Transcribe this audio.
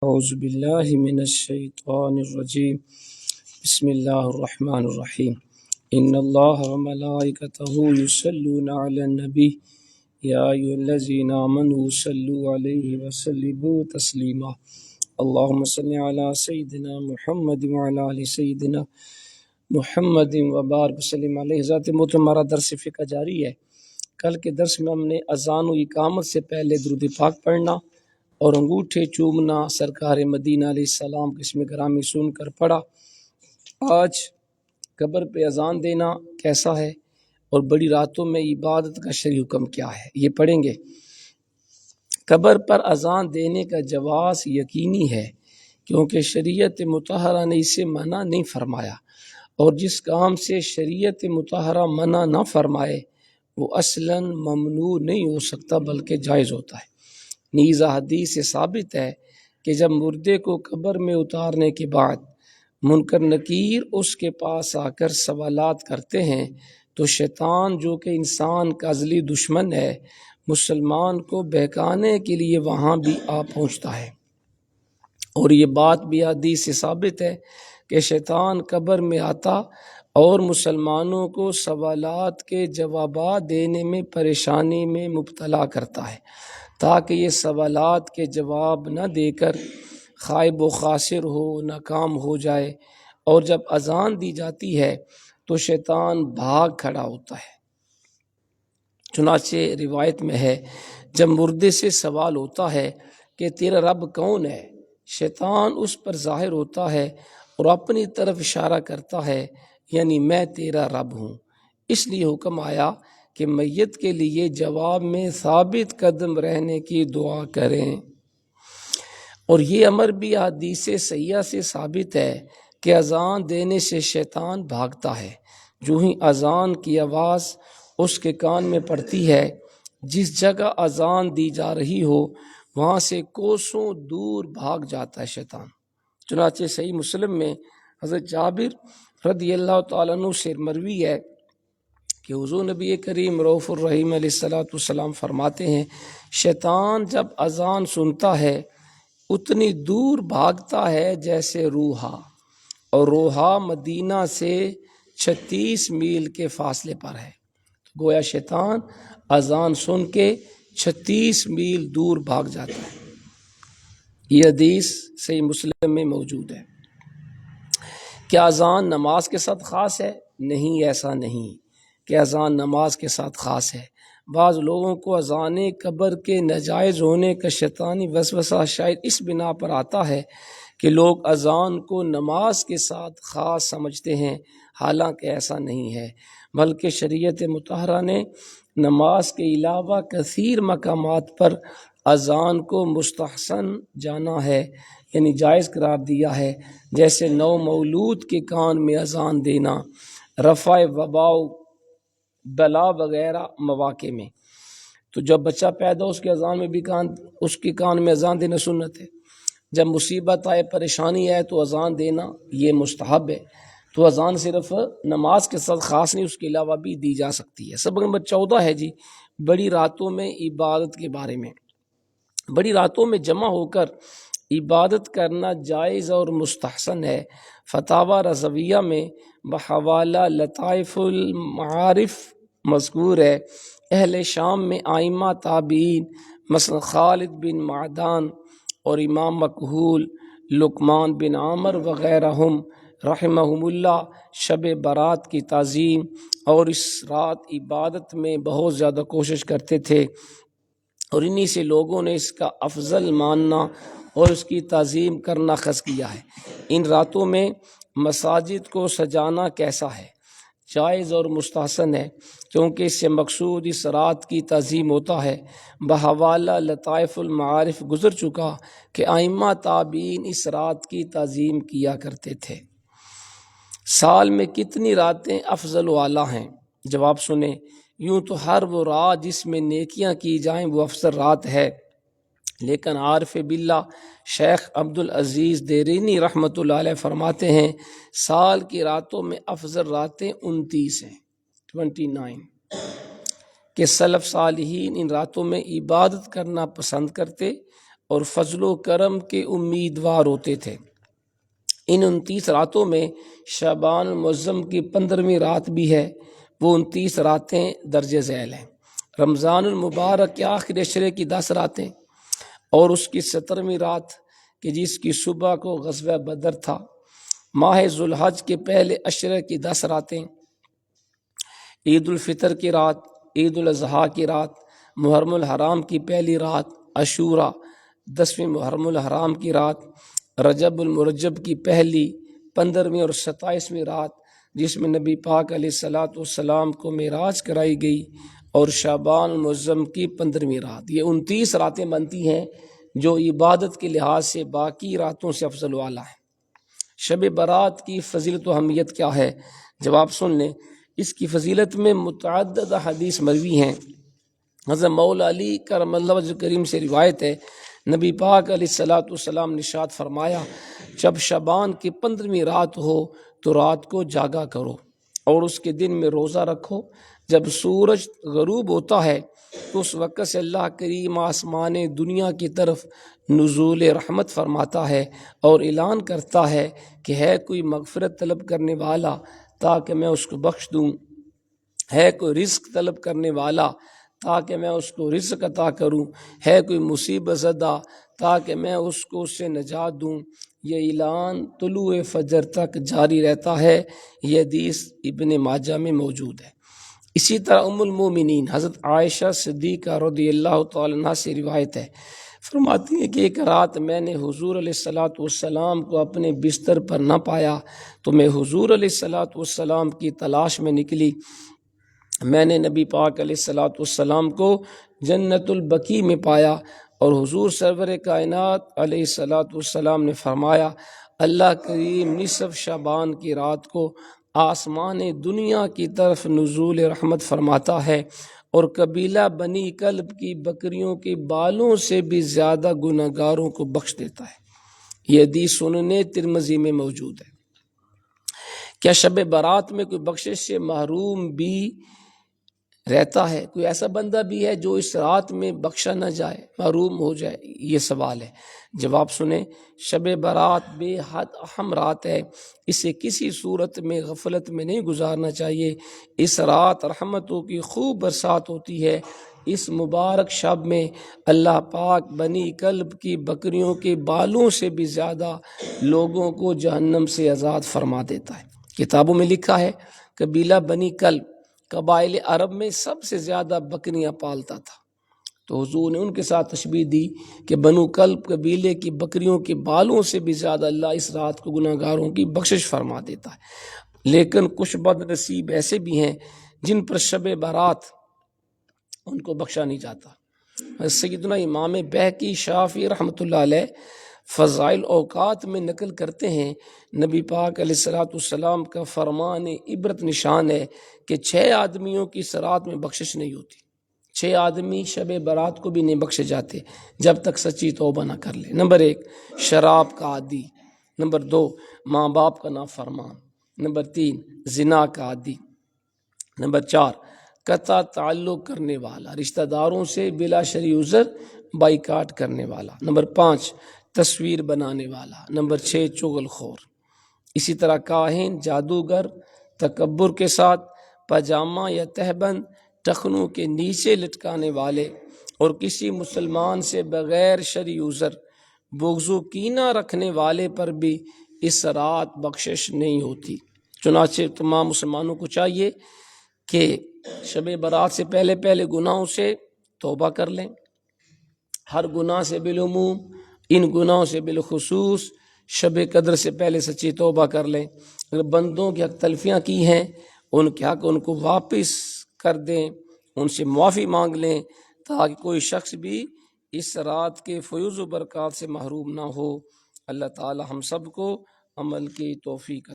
أعوذ بالله من الشيطان الرجيم. بسم الله الرحمن الرحيم. إن الله وملائكته يصلون على النبي يا أيها الذين آمنوا صلوا عليه وسلموا تسليما. اللهم صل على سيدنا محمد وعلى آل سيدنا محمد وبارک وسلم علیہ. ذات محترم، ہمارا درس فقہ جاری ہے. کل کے درس میں ہم نے اذان و اقامت سے پہلے درود پاک پڑھنا اور انگوٹھے چومنا سرکار مدینہ علیہ السلام کے اسم گرامی سن کر پڑھا. آج قبر پہ اذان دینا کیسا ہے اور بڑی راتوں میں عبادت کا شرعی حکم کیا ہے، یہ پڑھیں گے. قبر پر اذان دینے کا جواز یقینی ہے کیونکہ شریعت مطہرہ نے اسے منع نہیں فرمایا، اور جس کام سے شریعت مطہرہ منع نہ فرمائے وہ اصلاً ممنوع نہیں ہو سکتا بلکہ جائز ہوتا ہے. نیز حدیث سے ثابت ہے کہ جب مردے کو قبر میں اتارنے کے بعد منکر نکیر اس کے پاس آ کر سوالات کرتے ہیں تو شیطان، جو کہ انسان کا ازلی دشمن ہے، مسلمان کو بہکانے کے لیے وہاں بھی آ پہنچتا ہے. اور یہ بات بھی حدیث سے ثابت ہے کہ شیطان قبر میں آتا اور مسلمانوں کو سوالات کے جوابات دینے میں پریشانی میں مبتلا کرتا ہے تاکہ یہ سوالات کے جواب نہ دے کر خائب و خاسر ہو، ناکام ہو جائے. اور جب اذان دی جاتی ہے تو شیطان بھاگ کھڑا ہوتا ہے. چنانچہ روایت میں ہے جب مردے سے سوال ہوتا ہے کہ تیرا رب کون ہے، شیطان اس پر ظاہر ہوتا ہے اور اپنی طرف اشارہ کرتا ہے، یعنی میں تیرا رب ہوں. اس لیے حکم آیا کہ میت کے لیے جواب میں ثابت قدم رہنے کی دعا کریں. اور یہ امر بھی حدیث صحیحہ سے ثابت ہے کہ اذان دینے سے شیطان بھاگتا ہے. جو ہی اذان کی آواز اس کے کان میں پڑتی ہے، جس جگہ اذان دی جا رہی ہو وہاں سے کوسوں دور بھاگ جاتا ہے شیطان. چنانچہ صحیح مسلم میں حضرت جابر رضی اللہ تعالیٰ عنہ سے مروی ہے کہ حضور نبی کریم رؤوف الرحیم علیہ السلام فرماتے ہیں، شیطان جب اذان سنتا ہے اتنی دور بھاگتا ہے جیسے روحا، اور روحا مدینہ سے 36 میل کے فاصلے پر ہے. گویا شیطان اذان سن کے 36 میل دور بھاگ جاتا ہے. یہ حدیث صحیح مسلم میں موجود ہے. کیا اذان نماز کے ساتھ خاص ہے؟ نہیں، ایسا نہیں کہ اذان نماز کے ساتھ خاص ہے. بعض لوگوں کو اذان قبر کے ناجائز ہونے کا شیطانی وسوسہ شاید اس بنا پر آتا ہے کہ لوگ اذان کو نماز کے ساتھ خاص سمجھتے ہیں، حالانکہ ایسا نہیں ہے، بلکہ شریعت مطہرہ نے نماز کے علاوہ کثیر مقامات پر اذان کو مستحسن جانا ہے، یعنی جائز قرار دیا ہے. جیسے نو مولود کے کان میں اذان دینا، رفع وبا بلا وغیرہ مواقع میں. تو جب بچہ پیدا ہو اس کے کان میں اذان دینا سنت ہے. جب مصیبت آئے، پریشانی آئے تو اذان دینا یہ مستحب ہے. تو اذان صرف نماز کے ساتھ خاص نہیں، اس کے علاوہ بھی دی جا سکتی ہے. سبق نمبر 14 ہے جی بڑی راتوں میں عبادت کے بارے میں. بڑی راتوں میں جمع ہو کر عبادت کرنا جائز اور مستحسن ہے. فتاوی رضویہ میں بحوالہ لطائف المعارف مذکور ہے. اہل شام میں ائمہ تابعین مثلا خالد بن معدان اور امام مکحول، لقمان بن عامر وغیرہ رحمہم اللہ شب برات کی تعظیم اور اس رات عبادت میں بہت زیادہ کوشش کرتے تھے، اور انہی سے لوگوں نے اس کا افضل ماننا اور اس کی تعظیم کرنا اخذ کیا ہے. ان راتوں میں مساجد کو سجانا کیسا ہے؟ جائز اور مستحسن ہے، کیونکہ اس سے مقصود اس رات کی تعظیم ہوتا ہے. بحوالہ لطائف المعارف گزر چکا کہ ائمہ تابعین اس رات کی تعظیم کیا کرتے تھے. سال میں کتنی راتیں افضل و اعلیٰ ہیں؟ جواب سنیں. یوں تو ہر وہ رات جس میں نیکیاں کی جائیں وہ افضل رات ہے، لیکن عارف باللہ شیخ عبدالعزیز دیرینی رحمۃ اللہ علیہ فرماتے ہیں سال کی راتوں میں افضل راتیں 29 ہیں، 29، کہ سلف صالحین ان راتوں میں عبادت کرنا پسند کرتے اور فضل و کرم کے امیدوار ہوتے تھے۔ ان 29 راتوں میں شعبان المعظم کی 15ویں رات بھی ہے، وہ 29 راتیں درج ذیل ہیں۔ رمضان المبارک کے آخری عشرے کی 10 راتیں اور اس کی 17ویں رات کہ جس کی صبح کو غزوہ بدر تھا، ماہ ذوالحج کے پہلے عشرے کی 10 راتیں، عید الفطر کی رات، عید الاضحیٰ کی رات، محرم الحرام کی پہلی رات، عاشوراء 10ویں محرم الحرام کی رات، رجب المرجب کی پہلی 15ویں اور 27ویں رات جس میں نبی پاک علیہ الصلاۃ والسلام کو معراج کرائی گئی، اور شعبان المعظم کی 15ویں رات۔ یہ 29 راتیں بنتی ہیں جو عبادت کے لحاظ سے باقی راتوں سے افضل والا ہے۔ شب برات کی فضیلت و اہمیت کیا ہے؟ جواب سن لیں۔ اس کی فضیلت میں متعدد حدیث مروی ہیں۔ حضرت مولا علی کرم اللہ وجہ کریم سے روایت ہے، نبی پاک علیہ الصلاۃ والسلام نے ارشاد فرمایا، جب شعبان کی 15ویں رات ہو تو رات کو جاگا کرو اور اس کے دن میں روزہ رکھو۔ جب سورج غروب ہوتا ہے تو اس وقت سے اللہ کریم آسمان دنیا کی طرف نزول رحمت فرماتا ہے اور اعلان کرتا ہے کہ ہے کوئی مغفرت طلب کرنے والا تاکہ میں اس کو بخش دوں، ہے کوئی رزق طلب کرنے والا تاکہ میں اس کو رزق عطا کروں، ہے کوئی مصیبت زدہ تاکہ میں اس کو اس سے نجات دوں۔ یہ اعلان طلوع فجر تک جاری رہتا ہے۔ یہ حدیث ابن ماجہ میں موجود ہے۔ اسی طرح ام المومنین حضرت عائشہ صدیقہ رضی اللہ تعالیٰ عنہ سے روایت ہے، فرماتی ہیں کہ ایک رات میں نے حضور علیہ الصلاۃ والسلام کو اپنے بستر پر نہ پایا تو میں حضور علیہ الصلاۃ والسلام کی تلاش میں نکلی۔ میں نے نبی پاک علیہ الصلاۃ والسلام کو جنت البقیع میں پایا اور حضور سرور کائنات علیہ الصلاۃ والسلام نے فرمایا، اللہ کریم نصف شعبان کی رات کو آسمان دنیا کی طرف نزول رحمت فرماتا ہے اور قبیلہ بنی کلب کی بکریوں کے بالوں سے بھی زیادہ گناہگاروں کو بخش دیتا ہے۔ یہ حدیث سنن ترمذی میں موجود ہے۔ کیا شب برات میں کوئی بخشش سے محروم بھی رہتا ہے؟ کوئی ایسا بندہ بھی ہے جو اس رات میں بخشا نہ جائے، محروم ہو جائے؟ یہ سوال ہے۔ جواب سنیں، شب برات بے حد اہم رات ہے، اسے کسی صورت میں غفلت میں نہیں گزارنا چاہیے۔ اس رات رحمتوں کی خوب برسات ہوتی ہے۔ اس مبارک شب میں اللہ پاک بنی کلب کی بکریوں کے بالوں سے بھی زیادہ لوگوں کو جہنم سے آزاد فرما دیتا ہے۔ کتابوں میں لکھا ہے قبیلہ بنی کلب قبائل عرب میں سب سے زیادہ بکریاں پالتا تھا، تو حضور نے ان کے ساتھ تشبیہ دی کہ بنو کلب قبیلے کی بکریوں کے بالوں سے بھی زیادہ اللہ اس رات کو گناہگاروں کی بخشش فرما دیتا ہے۔ لیکن کچھ بد نصیب ایسے بھی ہیں جن پر شب برات ان کو بخشا نہیں جاتا۔ سیدنا امام بہقی شافعی رحمۃ اللہ علیہ فضائل اوقات میں نقل کرتے ہیں، نبی پاک علیہ الصلاۃ والسلام کا فرمان عبرت نشان ہے کہ 6 آدمیوں کی اس رات میں بخشش نہیں ہوتی۔ 6 آدمی شب برات کو بھی نہیں بخشے جاتے جب تک سچی توبہ نہ کر لے۔ نمبر 1 شراب کا عادی، نمبر 2 ماں باپ کا نافرمان، نمبر 3 زنا کا عادی، نمبر 4 قطع تعلق کرنے والا، رشتہ داروں سے بلا شرعی عذر بائیکاٹ کرنے والا، نمبر 5 تصویر بنانے والا، نمبر 6 چغل خور۔ اسی طرح کاہن، جادوگر، تکبر کے ساتھ پاجامہ یا تہبند ٹخنوں کے نیچے لٹکانے والے اور کسی مسلمان سے بغیر شرعی عذر بغض و کینہ رکھنے والے پر بھی اس رات بخشش نہیں ہوتی۔ چنانچہ تمام مسلمانوں کو چاہیے کہ شب برات سے پہلے گناہوں سے توبہ کر لیں، ہر گناہ سے بالعموم، ان گناہوں سے بالخصوص شب قدر سے پہلے سچی توبہ کر لیں۔ اگر بندوں کی حق تلفیاں کی ہیں ان کے حق ان کو واپس کر دیں، ان سے معافی مانگ لیں تاکہ کوئی شخص بھی اس رات کے فیوز و برکات سے محروم نہ ہو۔ اللہ تعالی ہم سب کو عمل کی توفیق